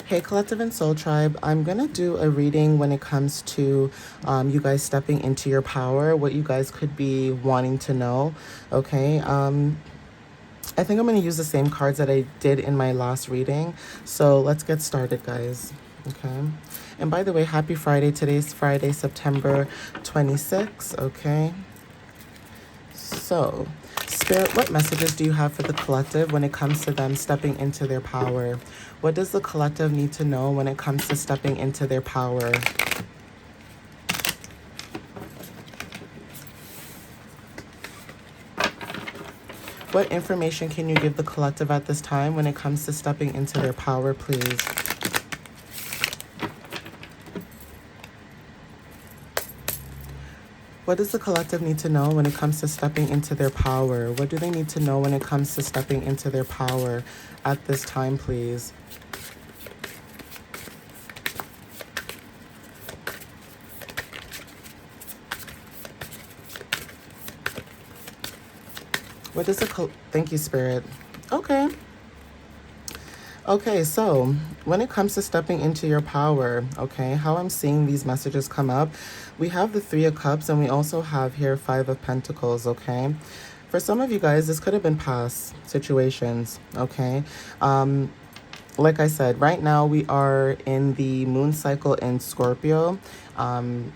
Hey, Collective and Soul Tribe. I'm going to do a reading when it comes to you guys stepping into your power, what you guys could be wanting to know. Okay. I think I'm going to use the same cards that I did in my last reading. So let's get started, guys. Okay. And by the way, happy Friday. Today's Friday, September 26th. Okay. So, Spirit, what messages do you have for the collective when it comes to them stepping into their power? What does the collective need to know when it comes to stepping into their power? What information can you give the collective at this time when it comes to stepping into their power, please? What does the collective need to know when it comes to stepping into their power? What do they need to know when it comes to stepping into their power at this time, please? What does the thank you, Spirit. Okay. Okay, so when it comes to stepping into your power, okay, how I'm seeing these messages come up, we have the Three of Cups and we also have here Five of Pentacles, okay? For some of you guys, this could have been past situations, okay? Like I said, right now we are in the moon cycle in Scorpio, and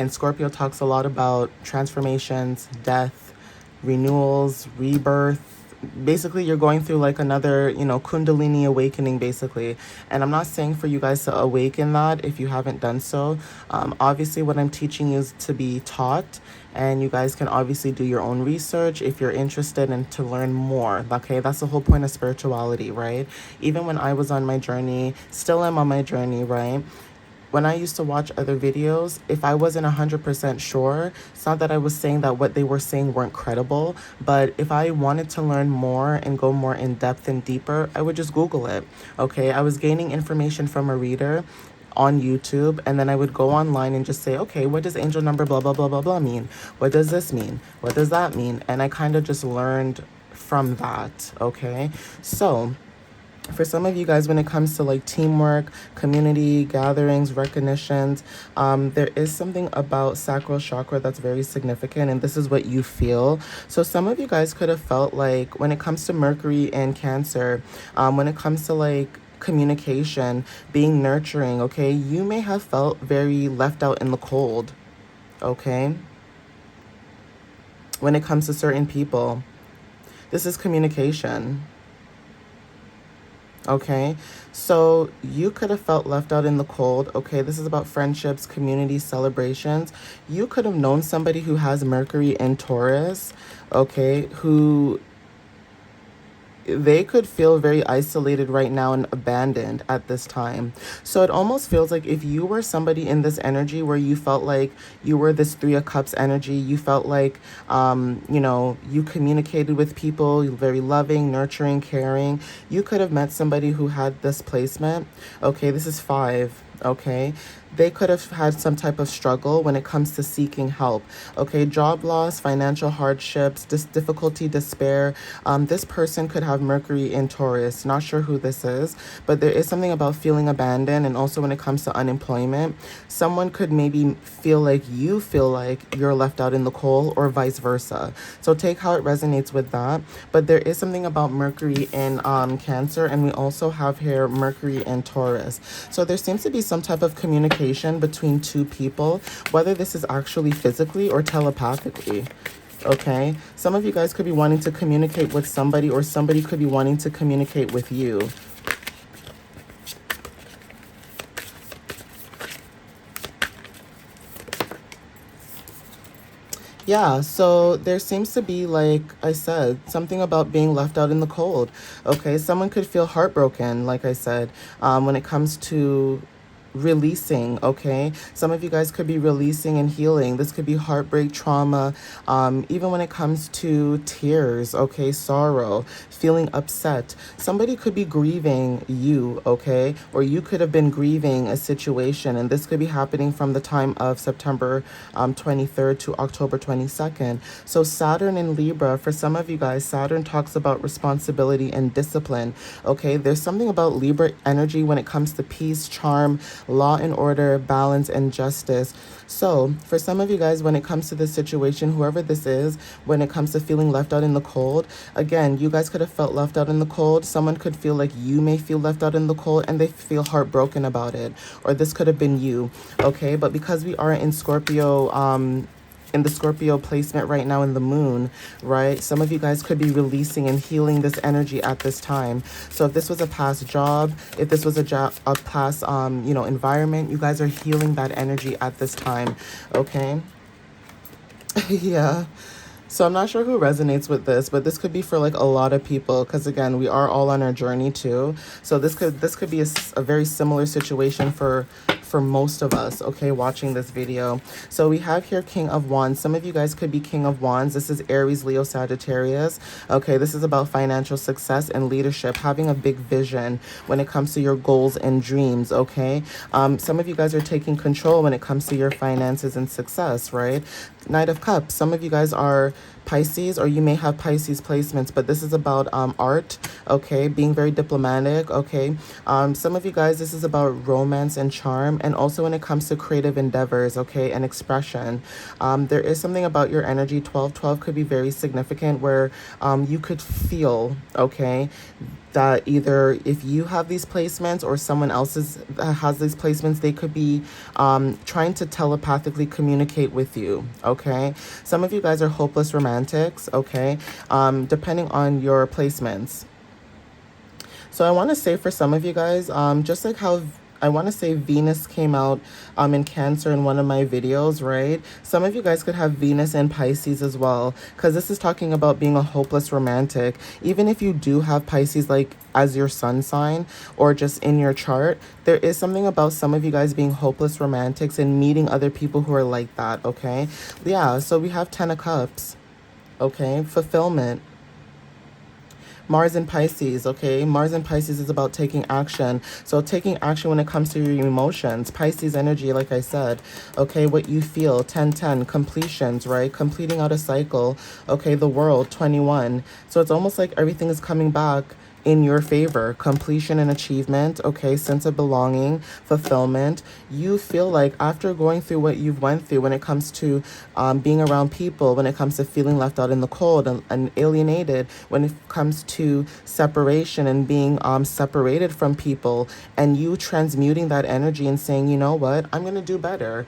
Scorpio talks a lot about transformations, death, renewals, rebirth. Basically, you're going through like another, Kundalini awakening, basically. And I'm not saying for you guys to awaken that if you haven't done so. Obviously, what I'm teaching you is to be taught, and you guys can obviously do your own research if you're interested and to learn more. Okay, that's the whole point of spirituality, right? Even when I was on my journey, still am on my journey, right? When I used to watch other videos, if I wasn't 100% sure, it's not that I was saying that what they were saying weren't credible, but if I wanted to learn more and go more in depth and deeper, I would just Google it. Okay, I was gaining information from a reader on YouTube, and then I would go online and just say, okay, what does angel number blah blah blah blah blah mean? What does this mean? What does that mean? And I kind of just learned from that. Okay, so for some of you guys, when it comes to like teamwork, community gatherings, recognitions, there is something about sacral chakra that's very significant, and this is what you feel. So some of you guys could have felt like when it comes to Mercury and Cancer, when it comes to like communication, being nurturing, okay, you may have felt very left out in the cold, okay, when it comes to certain people. This is communication. Okay, so you could have felt left out in the cold. Okay, this is about friendships, community celebrations. You could have known somebody who has Mercury in Taurus, okay, who they could feel very isolated right now and abandoned at this time. So it almost feels like if you were somebody in this energy where you felt like you were this Three of Cups energy, you felt like, you communicated with people, you're very loving, nurturing, caring. You could have met somebody who had this placement. Okay, this is five. Okay, they could have had some type of struggle when it comes to seeking help. Okay, job loss, financial hardships, difficulty, despair. This person could have Mercury in Taurus. Not sure who this is, but there is something about feeling abandoned. And also when it comes to unemployment, someone could maybe feel like you feel like you're left out in the cold, or vice versa. So take how it resonates with that. But there is something about Mercury in Cancer, and we also have here Mercury in Taurus. So there seems to be some type of communication between two people, whether this is actually physically or telepathically. Okay, some of you guys could be wanting to communicate with somebody, or somebody could be wanting to communicate with you. Yeah, so there seems to be, like I said, something about being left out in the cold. Okay, someone could feel heartbroken, like I said, when it comes to releasing, okay? Some of you guys could be releasing and healing. This could be heartbreak, trauma, even when it comes to tears, okay? Sorrow, feeling upset. Somebody could be grieving you, okay? Or you could have been grieving a situation, and this could be happening from the time of September 23rd to October 22nd. So Saturn in Libra, for some of you guys, Saturn talks about responsibility and discipline, okay? There's something about Libra energy when it comes to peace, charm, law and order, balance, and justice. So for some of you guys, when it comes to this situation, whoever this is, when it comes to feeling left out in the cold, again, you guys could have felt left out in the cold. Someone could feel like you may feel left out in the cold and they feel heartbroken about it. Or this could have been you, okay? But because we are in Scorpio, in the Scorpio placement right now in the moon, right? Some of you guys could be releasing and healing this energy at this time. So if this was a past job, if this was a past, environment, you guys are healing that energy at this time, okay? Yeah. So I'm not sure who resonates with this, but this could be for like a lot of people because again, we are all on our journey too. So this could be a very similar situation for most of us, okay, watching this video. So we have here King of Wands. Some of you guys could be King of Wands. This is Aries, Leo, Sagittarius. Okay, this is about financial success and leadership, having a big vision when it comes to your goals and dreams, okay? Some of you guys are taking control when it comes to your finances and success, right? Knight of Cups. Some of you guys are Pisces, or you may have Pisces placements, but this is about art, okay, being very diplomatic, okay. Some of you guys, this is about romance and charm, and also when it comes to creative endeavors, okay, and expression. There is something about your energy. 12 could be very significant where you could feel, okay, that either if you have these placements or someone else has these placements, they could be trying to telepathically communicate with you, okay? Some of you guys are hopeless romantics, okay? Depending on your placements. So I want to say for some of you guys, just like how I want to say Venus came out in Cancer in one of my videos, right? Some of you guys could have Venus in Pisces as well, because this is talking about being a hopeless romantic. Even if you do have Pisces like as your sun sign or just in your chart, there is something about some of you guys being hopeless romantics and meeting other people who are like that, okay? Yeah, so we have 10 of Cups, okay? Fulfillment. Mars in Pisces, okay? Mars in Pisces is about taking action. So taking action when it comes to your emotions. Pisces energy, like I said, okay? What you feel, 10-10, completions, right? Completing out a cycle, okay? The World, 21. So it's almost like everything is coming back in your favor. Completion and achievement, okay? Sense of belonging, fulfillment. You feel like after going through what you've went through when it comes to being around people, when it comes to feeling left out in the cold and alienated, when it comes to separation and being separated from people, and you transmuting that energy and saying, you know what, I'm going to do better.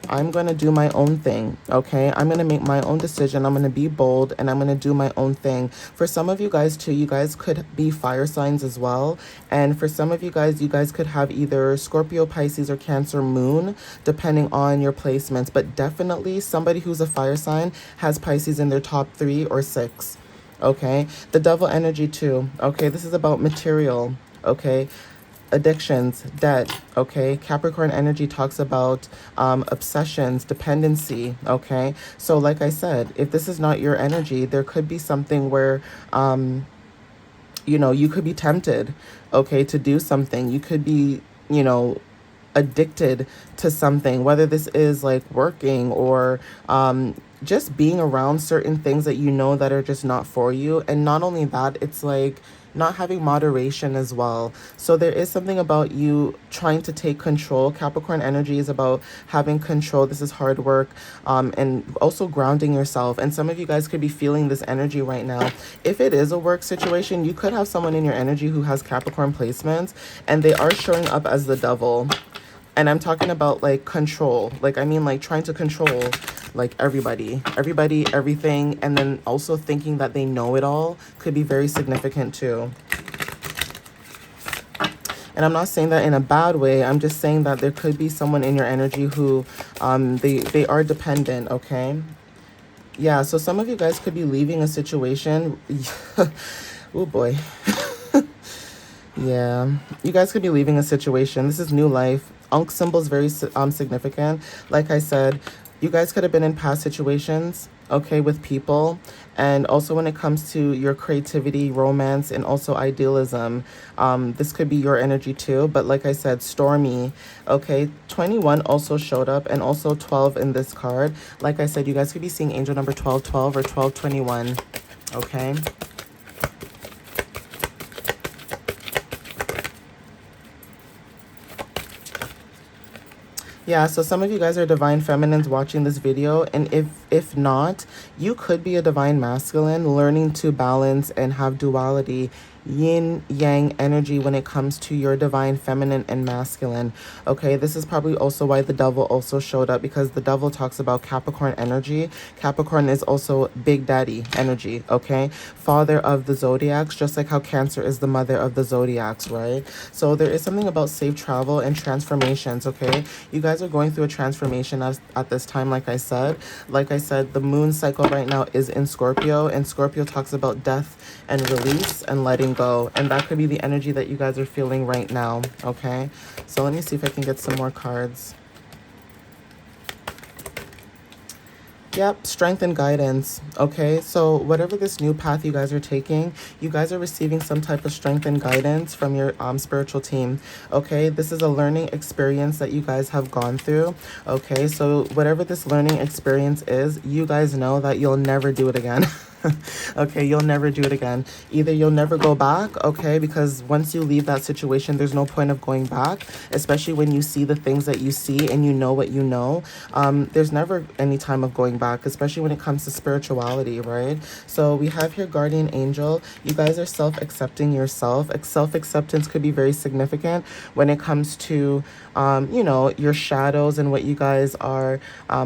I'm going to do my own thing, okay? I'm going to make my own decision. I'm going to be bold, and I'm going to do my own thing. For some of you guys, too, you guys could be fire signs as well. And for some of you guys could have either Scorpio, Pisces, or Cancer moon, depending on your placements. But definitely somebody who's a fire sign has Pisces in their top 3 or 6, okay? The Devil energy, too, okay? This is about material, okay? Addictions, debt, okay? Capricorn energy talks about obsessions, dependency, okay? So like I said, if this is not your energy, there could be something where, you could be tempted, okay, to do something. You could be, addicted to something, whether this is like working or just being around certain things that you know that are just not for you. And not only that, it's like not having moderation as well. So there is something about you trying to take control. Capricorn energy is about having control. This is hard work, and also grounding yourself. And some of you guys could be feeling this energy right now. If it is a work situation, you could have someone in your energy who has Capricorn placements, and they are showing up as the devil. And I'm talking about like control. Like, I mean, like trying to control like everybody, everything. And then also thinking that they know it all could be very significant too. And I'm not saying that in a bad way. I'm just saying that there could be someone in your energy who they are dependent, okay? Yeah, so some of you guys could be leaving a situation. Oh boy. Yeah, you guys could be leaving a situation. This is new life. Ankh symbol is very significant. Like I said, you guys could have been in past situations, okay, with people. And also when it comes to your creativity, romance, and also idealism, this could be your energy too. But like I said, stormy, okay. 21 also showed up, and also 12 in this card. Like I said, you guys could be seeing angel number 1212 or 1221, okay. Yeah, so some of you guys are divine feminines watching this video, and if not, you could be a divine masculine learning to balance and have duality, yin yang energy when it comes to your divine feminine and masculine. Okay, this is probably also why the devil also showed up, because the devil talks about Capricorn energy. Capricorn is also big daddy energy, okay, father of the zodiacs, just like how Cancer is the mother of the zodiacs, right? So there is something about safe travel and transformations, okay. You guys are going through a transformation at this time. Like I said, the moon cycle right now is in Scorpio, and Scorpio talks about death and release and letting go, and that could be the energy that you guys are feeling right now, okay. So let me see if I can get some more cards. Yep, strength and guidance. Okay, so whatever this new path you guys are taking, you guys are receiving some type of strength and guidance from your spiritual team. Okay, this is a learning experience that you guys have gone through. Okay, so whatever this learning experience is, you guys know that you'll never do it again. Okay, you'll never do it again. Either you'll never go back, okay, because once you leave that situation, there's no point of going back, especially when you see the things that you see and you know what you know. There's never any time of going back, especially when it comes to spirituality, right? So we have here guardian angel. You guys are self-accepting yourself. Self-acceptance could be very significant when it comes to you know, your shadows and what you guys are,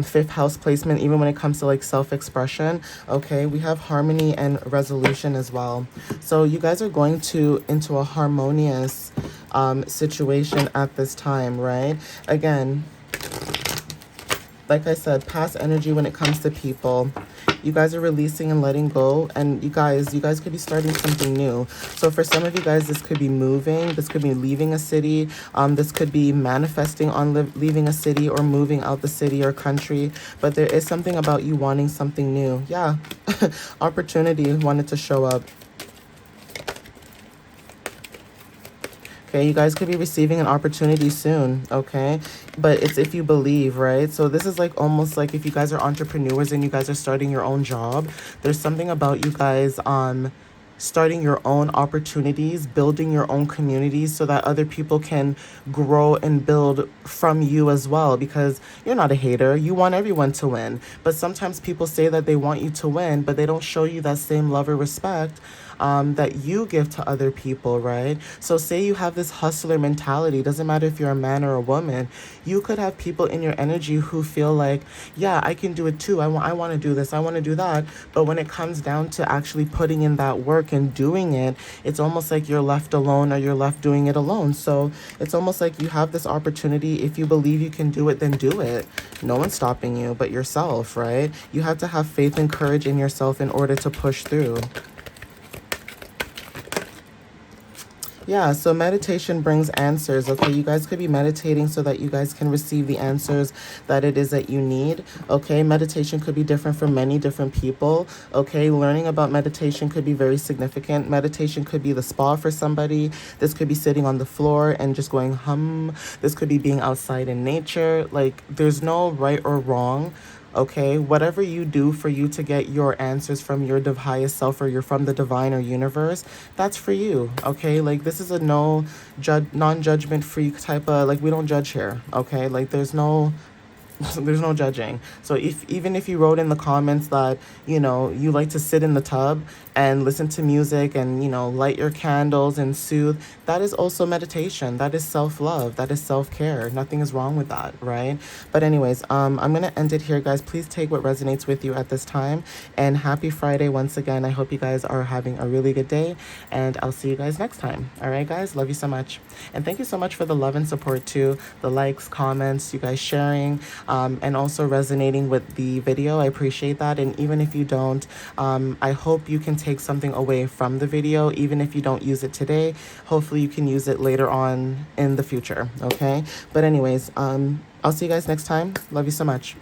fifth house placement, even when it comes to like self-expression. Okay, we have harmony and resolution as well. So you guys are going into a harmonious situation at this time, right? Again, like I said, past energy when it comes to people. You guys are releasing and letting go, and you guys could be starting something new. So for some of you guys, this could be moving, this could be leaving a city, this could be manifesting on leaving a city or moving out the city or country. But there is something about you wanting something new. Yeah, opportunity wanted to show up. Okay, you guys could be receiving an opportunity soon, okay? But it's if you believe, right? So this is like almost like if you guys are entrepreneurs and you guys are starting your own job, there's something about you guys starting your own opportunities, building your own communities so that other people can grow and build from you as well, because you're not a hater. You want everyone to win. But sometimes people say that they want you to win, but they don't show you that same love or respect that you give to other people, right? So say you have this hustler mentality, doesn't matter if you're a man or a woman, you could have people in your energy who feel like, yeah, I can do it too. I want to do this. I want to do that. But when it comes down to actually putting in that work and doing it, it's almost like you're left alone or you're left doing it alone. So it's almost like you have this opportunity. If you believe you can do it, then do it. No one's stopping you but yourself, right? You have to have faith and courage in yourself in order to push through. Yeah, so meditation brings answers, okay? You guys could be meditating so that you guys can receive the answers that it is that you need, okay? Meditation could be different for many different people, okay? Learning about meditation could be very significant. Meditation could be the spa for somebody. This could be sitting on the floor and just going hum. This could be being outside in nature. Like, there's no right or wrong. Okay, whatever you do for you to get your answers from your highest self, or you're from the divine or universe, that's for you. Okay, like this is a non-judgment free type of, like, we don't judge here. Okay, like there's no there's no judging. So even if you wrote in the comments that, you know, you like to sit in the tub and listen to music and, you know, light your candles and soothe, that is also meditation. That is self-love. That is self-care. Nothing is wrong with that, right? But anyways, I'm going to end it here, guys. Please take what resonates with you at this time. And happy Friday once again. I hope you guys are having a really good day, and I'll see you guys next time. All right, guys? Love you so much. And thank you so much for the love and support too. The likes, comments, you guys sharing, and also resonating with the video. I appreciate that. And even if you don't, I hope you can take something away from the video, even if you don't use it today. Hopefully you can use it later on in the future, okay? But anyways, I'll see you guys next time. Love you so much.